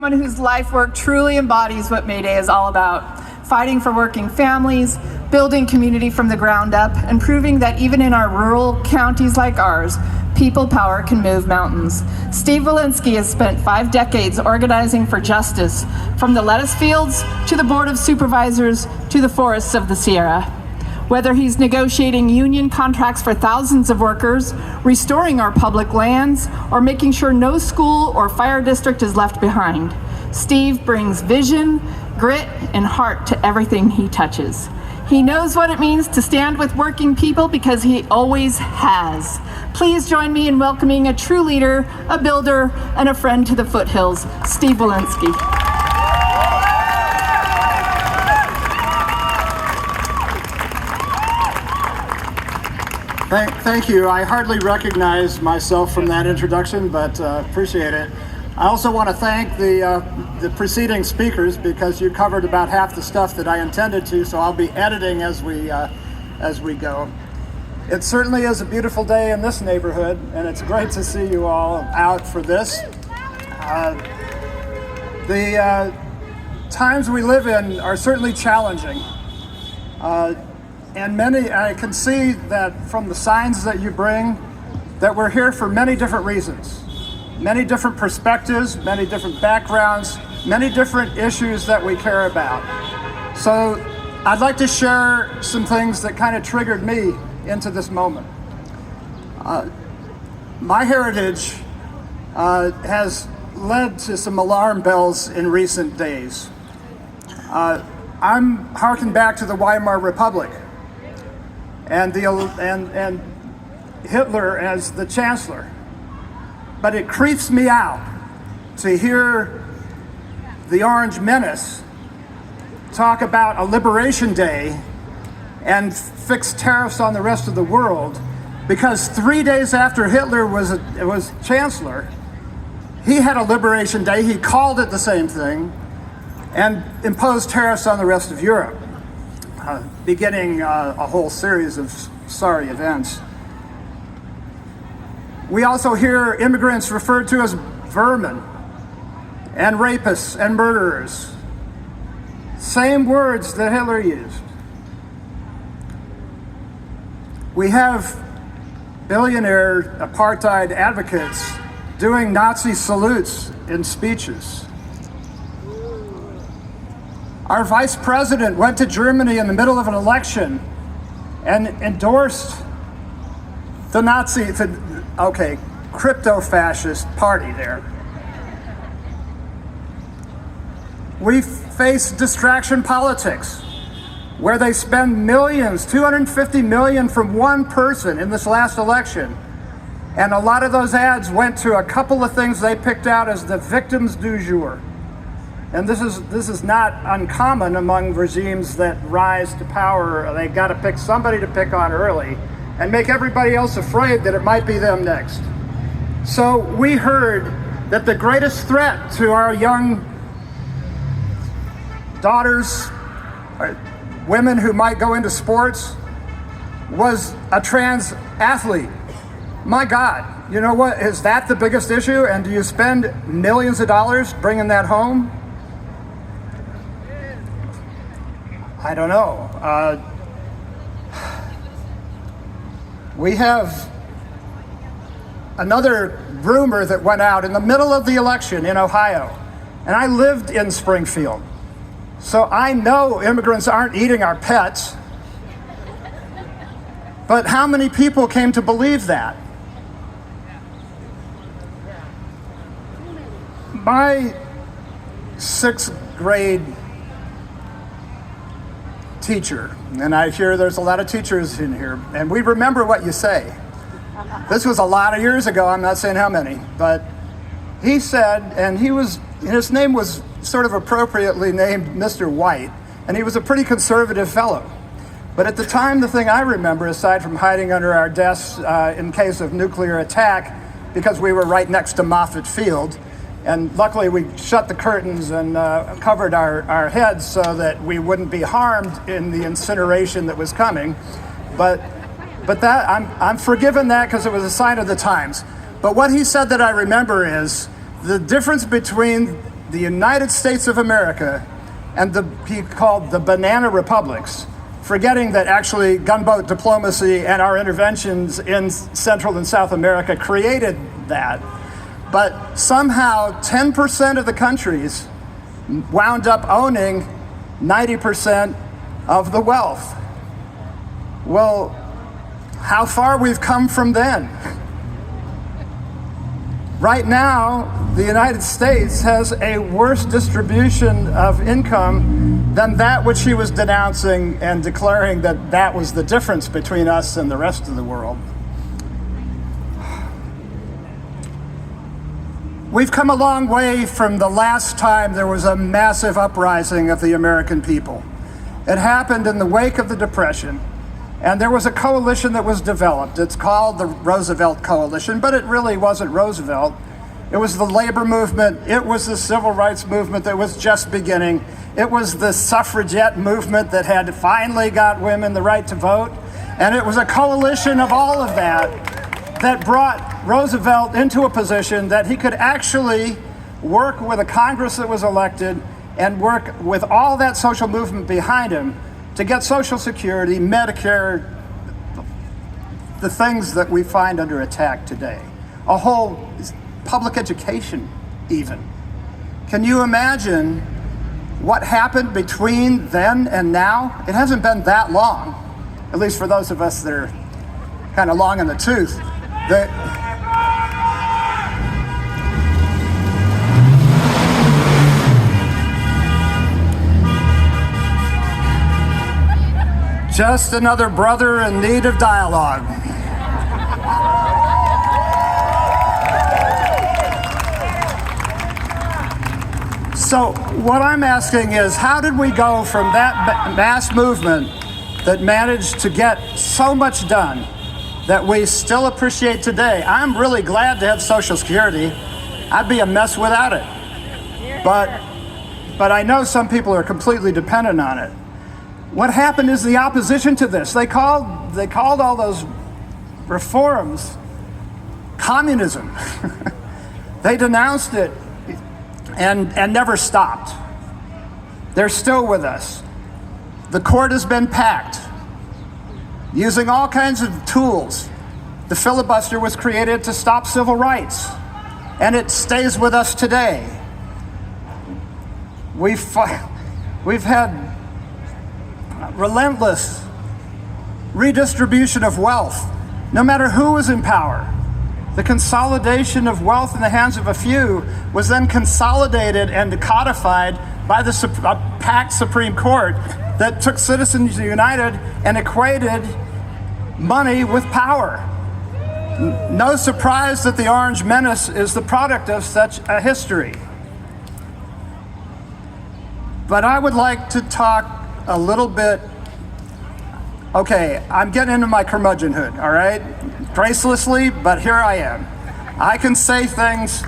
Someone whose life work truly embodies what May Day is all about, fighting for working families, building community from the ground up, and proving that even in our rural counties like ours, people power can move mountains. Steve Wilensky has spent 5 decades organizing for justice, from the lettuce fields to the Board of Supervisors to the forests of the Sierra. Whether he's negotiating union contracts for thousands of workers, restoring our public lands, or making sure no school or fire district is left behind, Steve brings vision, grit, and heart to everything he touches. He knows what it means to stand with working people because he always has. Please join me in welcoming a true leader, a builder, and a friend to the foothills, Steve Wilensky. Thank you. I hardly recognize myself from that introduction, but appreciate it. I also want to thank the preceding speakers because you covered about half the stuff that I intended to, so I'll be editing as we go. It certainly is a beautiful day in this neighborhood, and it's great to see you all out for this. The times we live in are certainly challenging. And I can see that from the signs that you bring, that we're here for many different reasons, many different perspectives, many different backgrounds, many different issues that we care about. So I'd like to share some things that kind of triggered me into this moment. My heritage has led to some alarm bells in recent days. I'm harking back to the Weimar Republic and Hitler as the chancellor. But it creeps me out to hear the Orange Menace talk about a liberation day and fix tariffs on the rest of the world, because 3 days after Hitler was chancellor, he had a liberation day, he called it the same thing, and imposed tariffs on the rest of Europe. Beginning a whole series of sorry events. We also hear immigrants referred to as vermin and rapists and murderers. Same words that Hitler used. We have billionaire apartheid advocates doing Nazi salutes in speeches. Our vice president went to Germany in the middle of an election and endorsed the crypto-fascist party there. We face distraction politics, where they spend millions, $250 million from one person in this last election. And a lot of those ads went to a couple of things they picked out as the victims du jour. And this is not uncommon among regimes that rise to power. They got to pick somebody to pick on early and make everybody else afraid that it might be them next. So we heard that the greatest threat to our young daughters, women who might go into sports, was a trans athlete. My God, you know what? Is that the biggest issue? And do you spend millions of dollars bringing that home? I don't know. We have another rumor that went out in the middle of the election in Ohio. And I lived in Springfield. So I know immigrants aren't eating our pets. But how many people came to believe that? My 6th grade teacher, and I hear there's a lot of teachers in here, and we remember what you say. This was a lot of years ago, I'm not saying how many, but he said, and his name was sort of appropriately named Mr. White, and he was a pretty conservative fellow. But at the time, the thing I remember, aside from hiding under our desks in case of nuclear attack, because we were right next to Moffett Field, and luckily we shut the curtains and covered our heads so that we wouldn't be harmed in the incineration that was coming. But that I'm forgiven that because it was a sign of the times. But what he said that I remember is the difference between the United States of America and he called the banana republics, forgetting that actually gunboat diplomacy and our interventions in Central and South America created that. But somehow 10% of the countries wound up owning 90% of the wealth. Well, how far we've come from then. Right now, the United States has a worse distribution of income than that which he was denouncing and declaring that that was the difference between us and the rest of the world. We've come a long way from the last time there was a massive uprising of the American people. It happened in the wake of the Depression, and there was a coalition that was developed. It's called the Roosevelt Coalition, but it really wasn't Roosevelt. It was the labor movement. It was the civil rights movement that was just beginning. It was the suffragette movement that had finally got women the right to vote. And it was a coalition of all of that brought Roosevelt into a position that he could actually work with a Congress that was elected and work with all that social movement behind him to get Social Security, Medicare, the things that we find under attack today. A whole public education, even. Can you imagine what happened between then and now? It hasn't been that long, at least for those of us that are kind of long in the tooth. Just another brother in need of dialogue. So what I'm asking is, how did we go from that mass movement that managed to get so much done that we still appreciate today? I'm really glad to have Social Security. I'd be a mess without it. But I know some people are completely dependent on it. What happened is the opposition to this. They called all those reforms communism. They denounced it and never stopped. They're still with us. The court has been packed using all kinds of tools. The filibuster was created to stop civil rights, and it stays with us today. We've had relentless redistribution of wealth, no matter who was in power. The consolidation of wealth in the hands of a few was then consolidated and codified by the packed Supreme Court that took Citizens United and equated money with power. No surprise that the Orange Menace is the product of such a history. But I would like to talk a little bit. Okay, I'm getting into my curmudgeonhood, all right? Gracelessly, but here I am. I can say things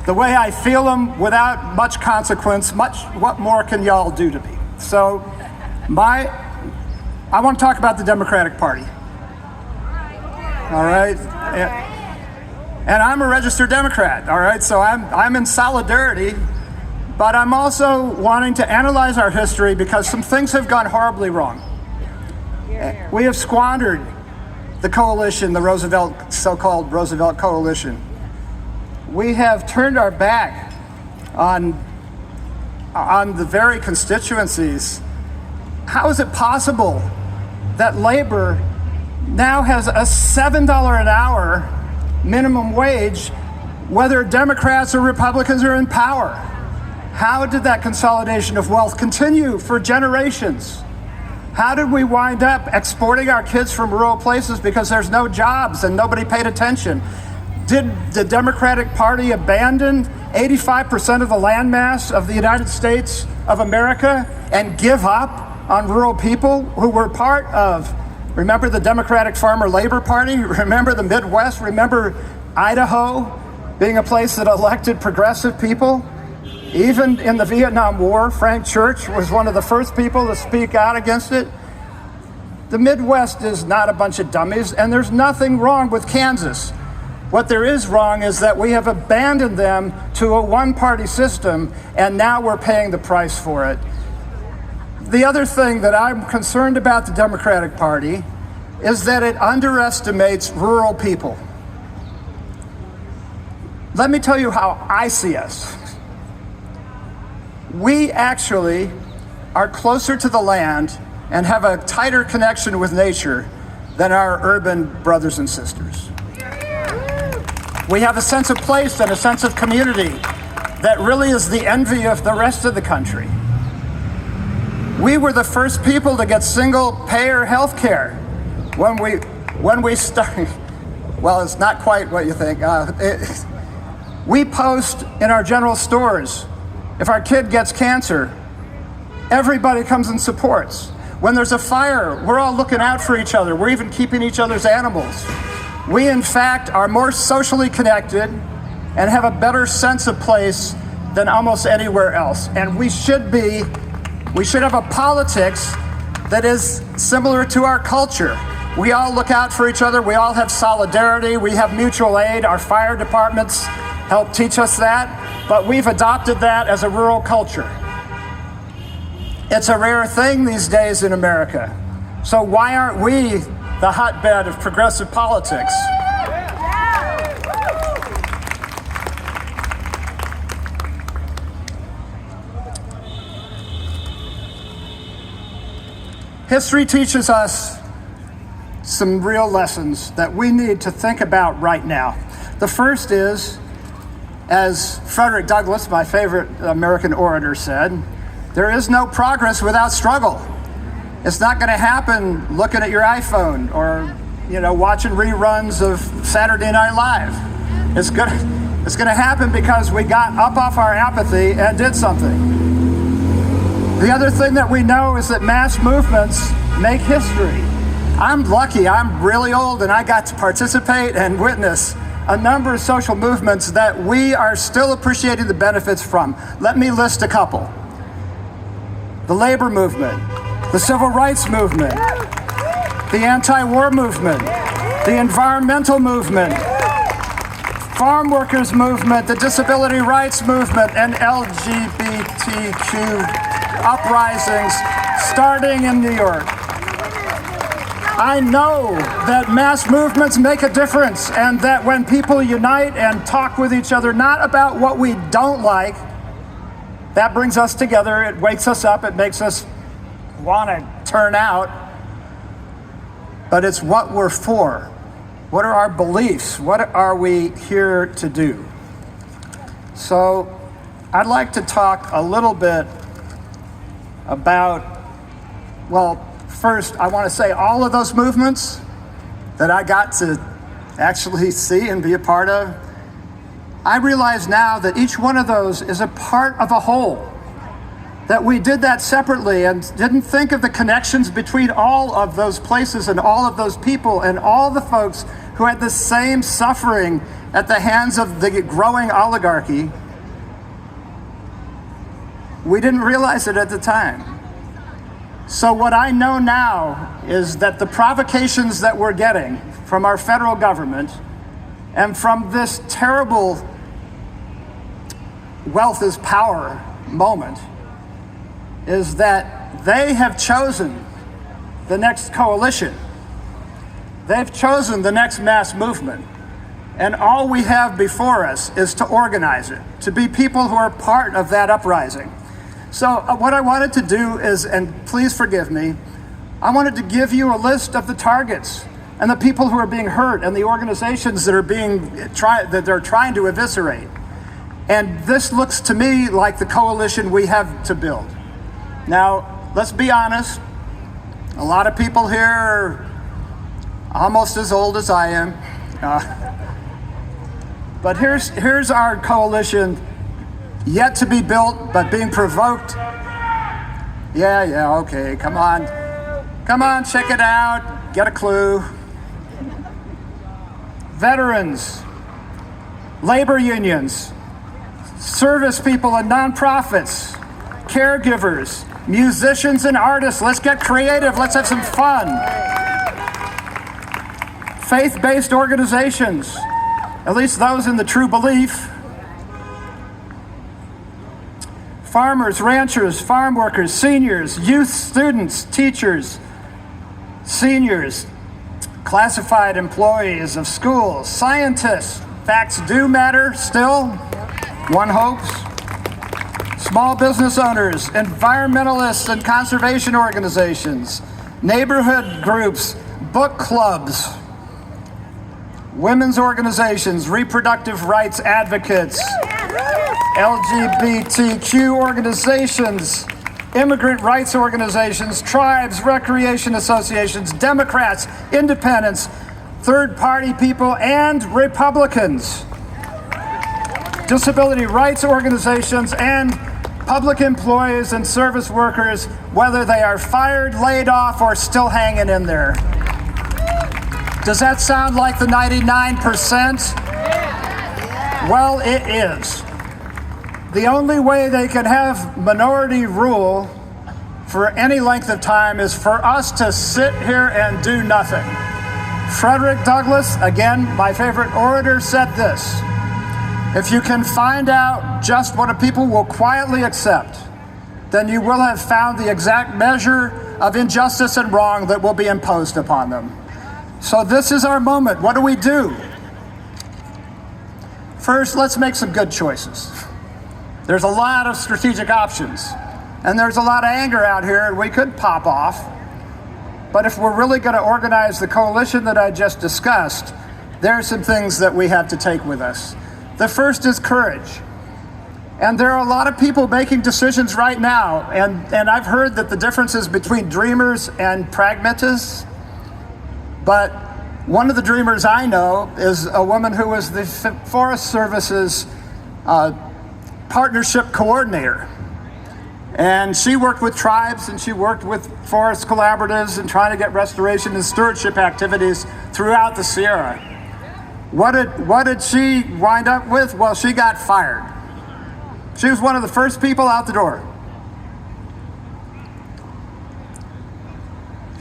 the way I feel them without much consequence. What more can y'all do to me? So, I want to talk about the Democratic Party. All right? And I'm a registered Democrat, all right? So I'm in solidarity, but I'm also wanting to analyze our history because some things have gone horribly wrong. We have squandered the coalition, the so-called Roosevelt coalition. We have turned our back on the very constituencies. How is it possible that labor now has a $7 an hour minimum wage, whether Democrats or Republicans are in power? How did that consolidation of wealth continue for generations? How did we wind up exporting our kids from rural places because there's no jobs and nobody paid attention? Did the Democratic Party abandon 85% of the landmass of the United States of America and give up on rural people who were part of, remember the Democratic Farmer Labor Party? Remember the Midwest? Remember Idaho being a place that elected progressive people? Even in the Vietnam War, Frank Church was one of the first people to speak out against it. The Midwest is not a bunch of dummies, and there's nothing wrong with Kansas. What there is wrong is that we have abandoned them to a one-party system, and now we're paying the price for it. The other thing that I'm concerned about the Democratic Party is that it underestimates rural people. Let me tell you how I see us. We actually are closer to the land and have a tighter connection with nature than our urban brothers and sisters. We have a sense of place and a sense of community that really is the envy of the rest of the country. We were the first people to get single-payer health care when we started. Well, it's not quite what you think. We post in our general stores, if our kid gets cancer, everybody comes and supports. When there's a fire, we're all looking out for each other. We're even keeping each other's animals. We, in fact, are more socially connected and have a better sense of place than almost anywhere else. And we should have a politics that is similar to our culture. We all look out for each other. We all have solidarity. We have mutual aid. Our fire departments help teach us that, but we've adopted that as a rural culture. It's a rare thing these days in America. So why aren't we the hotbed of progressive politics? History teaches us some real lessons that we need to think about right now. The first is, as Frederick Douglass, my favorite American orator, said, there is no progress without struggle. It's not going to happen looking at your iPhone or, watching reruns of Saturday Night Live. It's going to happen because we got up off our apathy and did something. The other thing that we know is that mass movements make history. I'm lucky, I'm really old, and I got to participate and witness a number of social movements that we are still appreciating the benefits from. Let me list a couple. The labor movement, the civil rights movement, the anti-war movement, the environmental movement, farm workers movement, the disability rights movement, and LGBTQ uprisings starting in New York. I know that mass movements make a difference, and that when people unite and talk with each other, not about what we don't like, that brings us together, it wakes us up, it makes us want to turn out, but it's what we're for. What are our beliefs? What are we here to do? So I'd like to talk a little bit about, first, I want to say all of those movements that I got to actually see and be a part of, I realize now that each one of those is a part of a whole. That we did that separately and didn't think of the connections between all of those places and all of those people and all the folks who had the same suffering at the hands of the growing oligarchy. We didn't realize it at the time. So what I know now is that the provocations that we're getting from our federal government and from this terrible wealth is power moment is that they have chosen the next coalition. They've chosen the next mass movement. And all we have before us is to organize it, to be people who are part of that uprising. So what I wanted to do is, and please forgive me, I wanted to give you a list of the targets and the people who are being hurt and the organizations that are they're trying to eviscerate. And this looks to me like the coalition we have to build. Now, let's be honest, a lot of people here are almost as old as I am. But here's our coalition, yet to be built, but being provoked. Yeah, okay, come on. Come on, check it out, get a clue. Veterans, labor unions, service people and nonprofits, caregivers, musicians and artists. Let's get creative, let's have some fun. Faith-based organizations, at least those in the true belief. Farmers, ranchers, farm workers, seniors, youth, students, teachers, seniors, classified employees of schools, scientists. Facts do matter still, one hopes. Small business owners, environmentalists and conservation organizations, neighborhood groups, book clubs, women's organizations, reproductive rights advocates, LGBTQ organizations, immigrant rights organizations, tribes, recreation associations, Democrats, independents, third-party people, and Republicans, disability rights organizations, and public employees and service workers, whether they are fired, laid off, or still hanging in there. Does that sound like the 99%? Well, it is. The only way they can have minority rule for any length of time is for us to sit here and do nothing. Frederick Douglass, again, my favorite orator, said this: if you can find out just what a people will quietly accept, then you will have found the exact measure of injustice and wrong that will be imposed upon them. So this is our moment. What do? First, let's make some good choices. There's a lot of strategic options, and there's a lot of anger out here, and we could pop off. But if we're really going to organize the coalition that I just discussed, there are some things that we have to take with us. The first is courage. And there are a lot of people making decisions right now, and I've heard that the differences between dreamers and pragmatists, but one of the dreamers I know is a woman who was the Forest Service's partnership coordinator. And she worked with tribes, and she worked with forest collaboratives and trying to get restoration and stewardship activities throughout the Sierra. What did she wind up with? Well, she got fired. She was one of the first people out the door.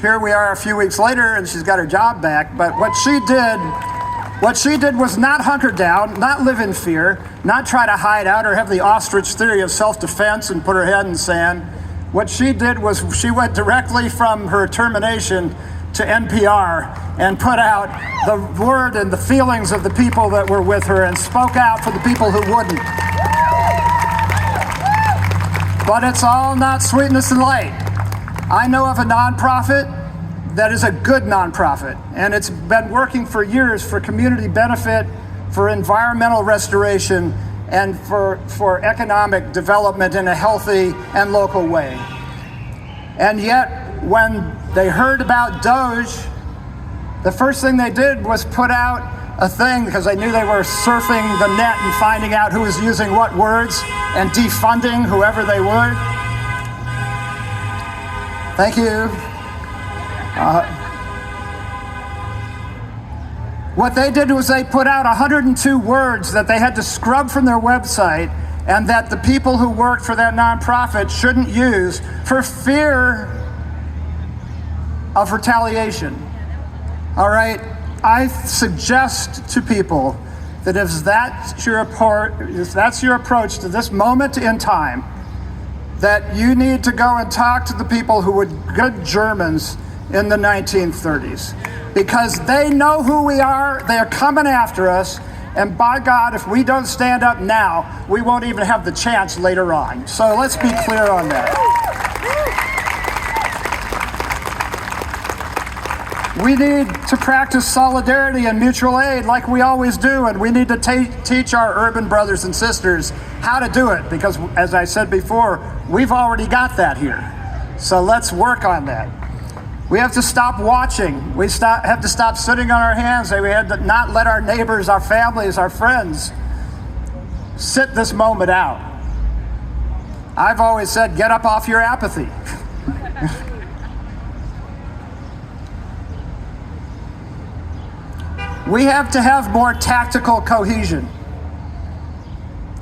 Here we are a few weeks later, and she's got her job back, but what she did was not hunker down, not live in fear, not try to hide out or have the ostrich theory of self-defense and put her head in the sand. What she did was she went directly from her termination to NPR and put out the word and the feelings of the people that were with her and spoke out for the people who wouldn't. But it's all not sweetness and light. I know of a nonprofit that is a good nonprofit, and it's been working for years for community benefit, for environmental restoration, and for economic development in a healthy and local way. And yet, when they heard about Doge, the first thing they did was put out a thing, because they knew they were surfing the net and finding out who was using what words and defunding whoever they were. Thank you. What they did was they put out 102 words that they had to scrub from their website and that the people who worked for that nonprofit shouldn't use for fear of retaliation. All right, I suggest to people that if that's your approach to this moment in time, that you need to go and talk to the people who were good Germans in the 1930s, because they know who we are, they're coming after us, and by God, if we don't stand up now, we won't even have the chance later on. So let's be clear on that. We need to practice solidarity and mutual aid like we always do, and we need to teach our urban brothers and sisters how to do it, because as I said before, we've already got that here. So let's work on that. We have to stop watching. We have to stop sitting on our hands. We have to not let our neighbors, our families, our friends sit this moment out. I've always said, get up off your apathy. We have to have more tactical cohesion.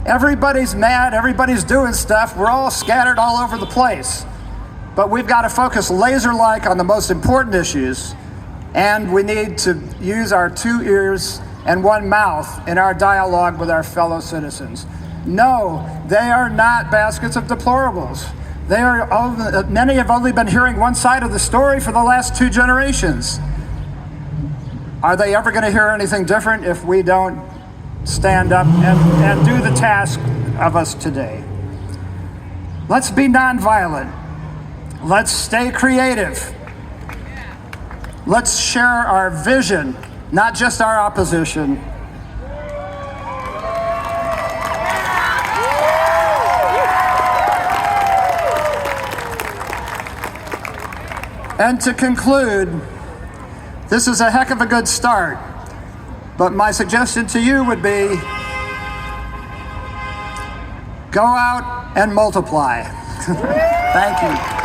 Everybody's mad, everybody's doing stuff, we're all scattered all over the place. But we've got to focus laser-like on the most important issues, and we need to use our two ears and one mouth in our dialogue with our fellow citizens. No, they are not baskets of deplorables. Many have only been hearing one side of the story for the last 2 generations. Are they ever going to hear anything different if we don't stand up and do the task of us today? Let's be nonviolent. Let's stay creative. Let's share our vision, not just our opposition. And to conclude, this is a heck of a good start, but my suggestion to you would be go out and multiply. Thank you.